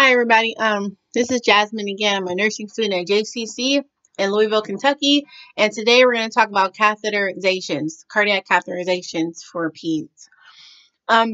Hi everybody. This is Jasmine again. I'm a nursing student at JCC in Louisville, Kentucky, and today we're going to talk about catheterizations, cardiac catheterizations for peds.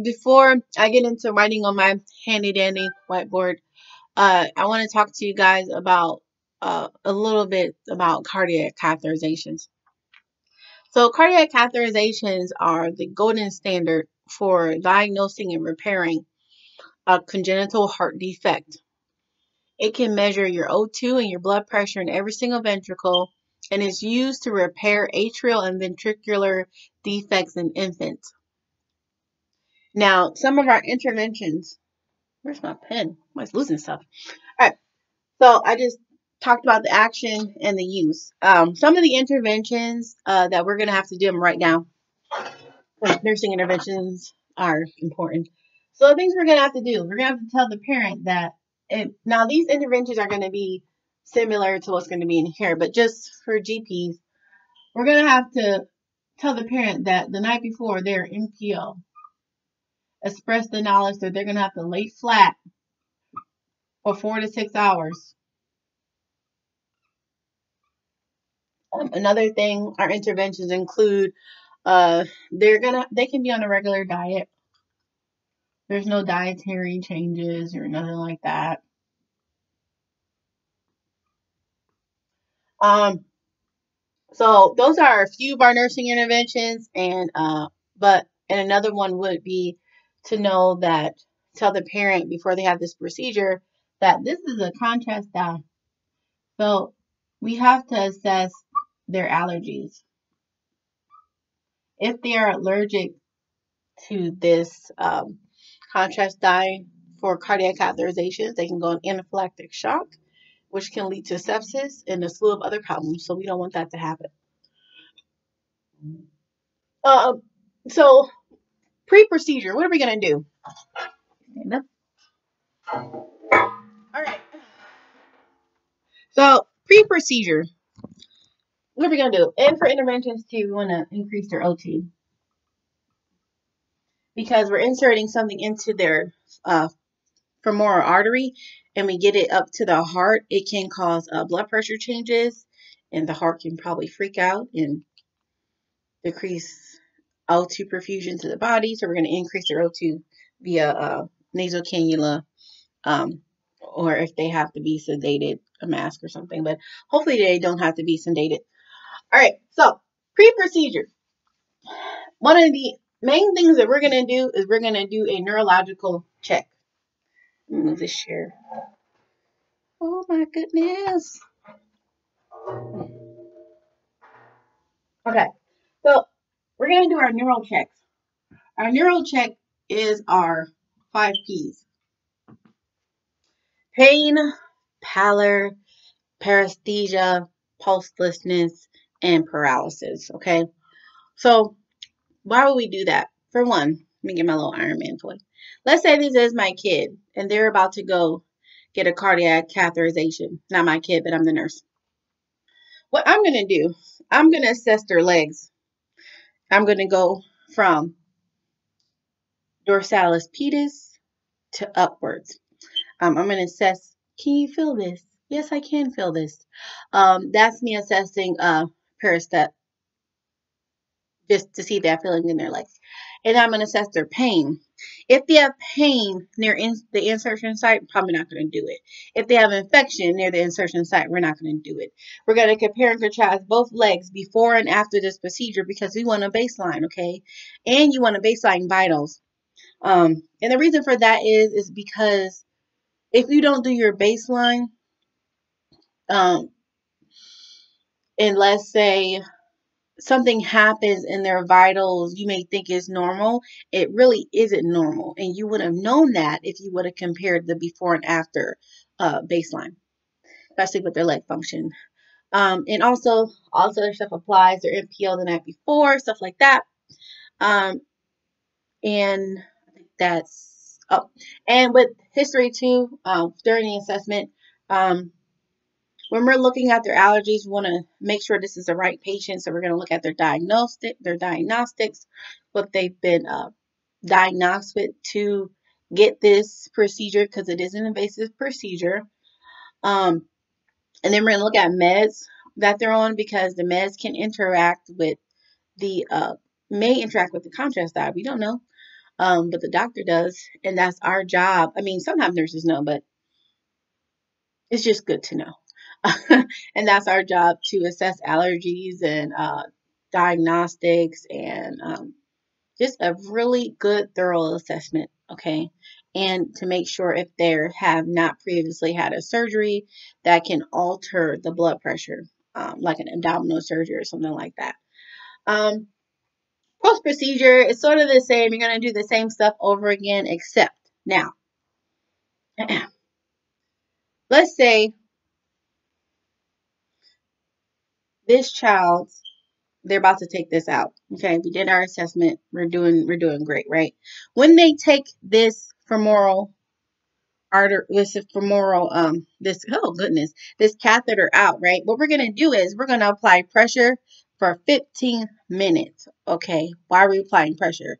Before I get into writing on my handy dandy whiteboard, I want to talk to you guys about a little bit about cardiac catheterizations. So cardiac catheterizations are the golden standard for diagnosing and repairing a congenital heart defect. It can measure your O2 and your blood pressure in every single ventricle and is used to repair atrial and ventricular defects in infants. Now, some of our interventions, where's my pen? I'm always losing stuff. All right, so I just talked about the action and the use. Some of the interventions that we're going to have to do them right now. Nursing interventions are important. So the things we're going to have to do, we're going to have to tell the parent that now these interventions are going to be similar to what's going to be in here, but just for GPs, we're going to have to tell the parent that the night before their NPO, express the knowledge that they're going to have to lay flat for 4 to 6 hours. Another thing, our interventions include they can be on a regular diet. There's no dietary changes or nothing like that. So those are a few of our nursing interventions, and another one would be to know that, tell the parent before they have this procedure that this is a contrast dye. So we have to assess their allergies. If they are allergic to this contrast dye for cardiac catheterizations, they can go in anaphylactic shock, which can lead to sepsis and a slew of other problems. So we don't want that to happen. So pre-procedure, what are we going to do? All right. So pre-procedure, what are we going to do? And for interventions too, we want to increase their O2. Because we're inserting something into their femoral artery and we get it up to the heart, it can cause blood pressure changes and the heart can probably freak out and decrease O2 perfusion to the body. So we're going to increase their O2 via nasal cannula, or if they have to be sedated, a mask or something. But hopefully they don't have to be sedated. All right, so pre-procedure. One of the main things that we're going to do is we're going to do a neurological check. Let me move this chair. Oh my goodness. Okay, so we're going to do our neural checks. Our neural check is our 5 P's. Pain, pallor, paresthesia, pulselessness, and paralysis. Okay, so why would we do that? For one, let me get my little Iron Man toy. Let's say this is my kid and they're about to go get a cardiac catheterization. Not my kid, but I'm the nurse. What I'm going to do, I'm going to assess their legs. I'm going to go from dorsalis pedis to upwards. I'm going to assess, can you feel this? Yes, I can feel this. That's me assessing peristep, just to see that feeling in their legs. And I'm going to assess their pain. If they have pain near the insertion site, probably not going to do it. If they have infection near the insertion site, we're not going to do it. We're going to compare and contrast both legs before and after this procedure because we want a baseline, okay? And you want a baseline vitals. And the reason for that is because if you don't do your baseline, and let's say something happens in their vitals, you may think is normal. It really isn't normal. And you would have known that if you would have compared the before and after baseline, especially with their leg function. And also other stuff applies, their NPO the night before, stuff like that. And I think that's, and with history too, during the assessment, when we're looking at their allergies, we want to make sure this is the right patient. So we're going to look at their diagnostics, what they've been diagnosed with to get this procedure because it is an invasive procedure. Um, and then we're going to look at meds that they're on, because the meds can interact with the, may interact with the contrast dye. We don't know, but the doctor does. And that's our job. I mean, sometimes nurses know, but it's just good to know. And that's our job, to assess allergies and diagnostics, and just a really good, thorough assessment. Okay. And to make sure if they have not previously had a surgery that can alter the blood pressure, like an abdominal surgery or something like that. Um, Post procedure is sort of the same. You're going to do the same stuff over again, except now, let's say this child, they're about to take this out. Okay, we did our assessment. We're doing great, right? When they take this femoral artery, this femoral, this, oh goodness, this catheter out, right? What we're gonna do is we're gonna apply pressure for 15 minutes. Okay, why are we applying pressure?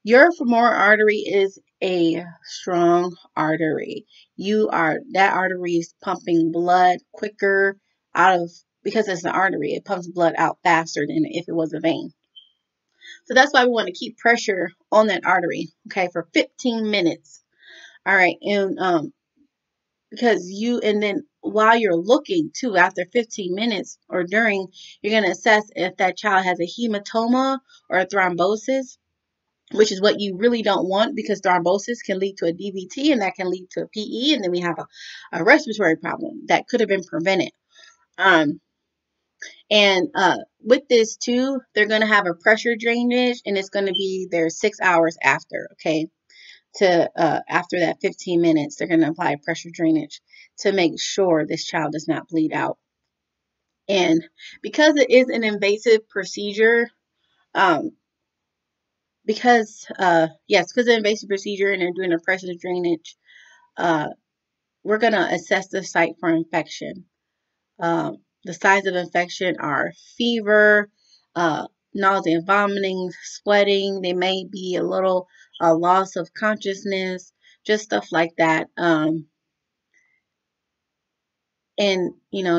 Your femoral artery is a strong artery. That artery is pumping blood quicker out of, because it's an artery, it pumps blood out faster than if it was a vein. So that's why we want to keep pressure on that artery, okay, for 15 minutes. All right, and and then while you're looking too, after 15 minutes or during, you're going to assess if that child has a hematoma or a thrombosis, which is what you really don't want, because thrombosis can lead to a DVT, and that can lead to a PE, and then we have a respiratory problem that could have been prevented. Um, and with this too, they're going to have a pressure drainage, and it's going to be there 6 hours after, okay? To After that 15 minutes, they're going to apply pressure drainage to make sure this child does not bleed out. And because it is an invasive procedure, um, because of the invasive procedure and they're doing a pressure drainage, uh, we're going to assess the site for infection. The signs of infection are fever, nausea and vomiting, sweating. They may be a little loss of consciousness, just stuff like that. And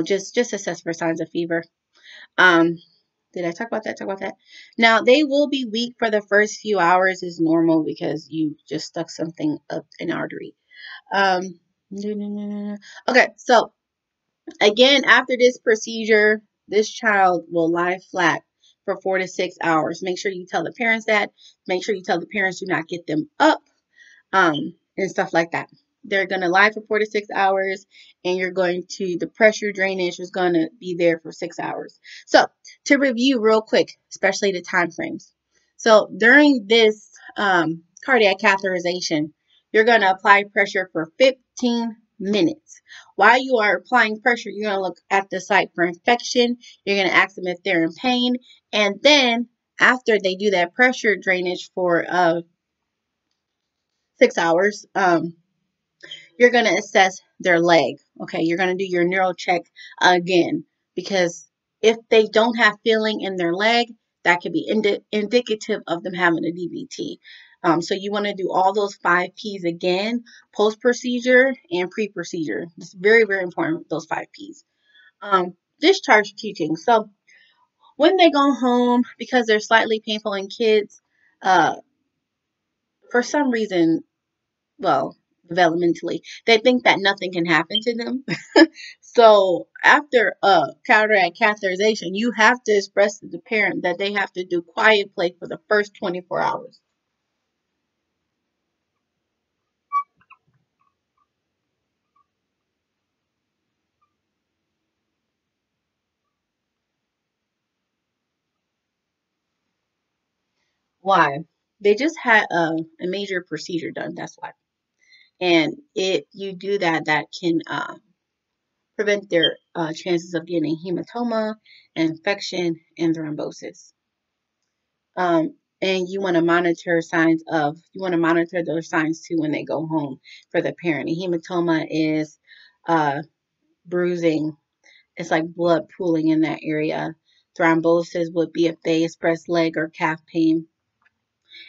just assess for signs of fever. Um, did I talk about that? Talk about that. Now they will be weak for the first few hours, is normal, because you just stuck something up an artery. Um, okay, so again, after this procedure, this child will lie flat for 4 to 6 hours. Make sure you tell the parents that. Make sure you tell the parents, do not get them up, and stuff like that. They're going to lie for 4 to 6 hours, and the pressure drainage is going to be there for 6 hours. So to review real quick, especially the time frames. So during this cardiac catheterization, you're going to apply pressure for 15 minutes. While you are applying pressure, you're going to look at the site for infection. You're going to ask them if they're in pain. And then after they do that pressure drainage for 6 hours, you're going to assess their leg. Okay, you're going to do your neural check again, because if they don't have feeling in their leg, that could be indicative of them having a DVT. So you want to do all those 5 P's again, post-procedure and pre-procedure. It's very, very important, those 5 P's. Discharge teaching. So when they go home, because they're slightly painful in kids, for some reason, well, developmentally, they think that nothing can happen to them. So after cataract catheterization, you have to express to the parent that they have to do quiet play for the first 24 hours. Why? They just had a major procedure done. That's why. And if you do that, that can prevent their chances of getting hematoma, infection, and thrombosis. And you want to monitor those signs too when they go home for the parent. A hematoma is uh, bruising. It's like blood pooling in that area. Thrombosis would be if they express leg or calf pain.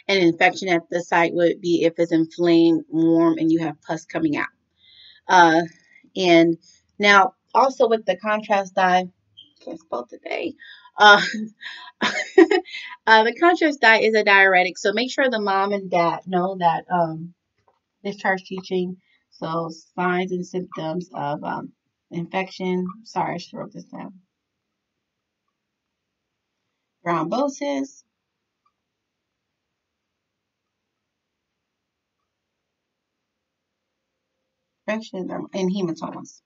And an infection at the site would be if it's inflamed, warm, and you have pus coming out. And now also with the contrast dye, can't spell today. Uh, the contrast dye is a diuretic, so make sure the mom and dad know that discharge teaching. So signs and symptoms of infection. Sorry, I should wrote this down. Thrombosis, infection, and hematomas.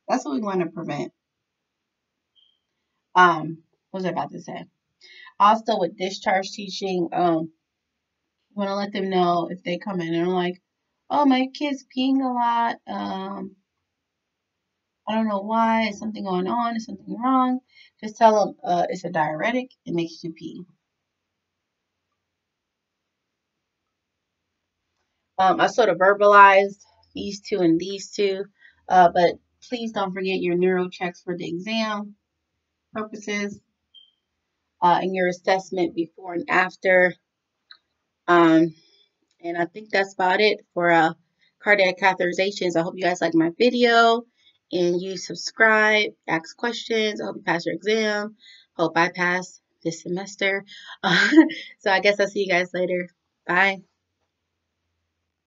That's what we want to prevent. What was I about to say? Also with discharge teaching, you want to let them know if they come in and are like, oh, my kid's peeing a lot. I don't know why. Is something going on? Is something wrong? Just tell them it's a diuretic. It makes you pee. I sort of verbalized these two and these two, but please don't forget your neuro checks for the exam purposes and your assessment before and after. Um, and I think that's about it for cardiac catheterizations. I hope you guys like my video and you subscribe, ask questions. I hope you pass your exam. Hope I pass this semester. So I guess I'll see you guys later. Bye.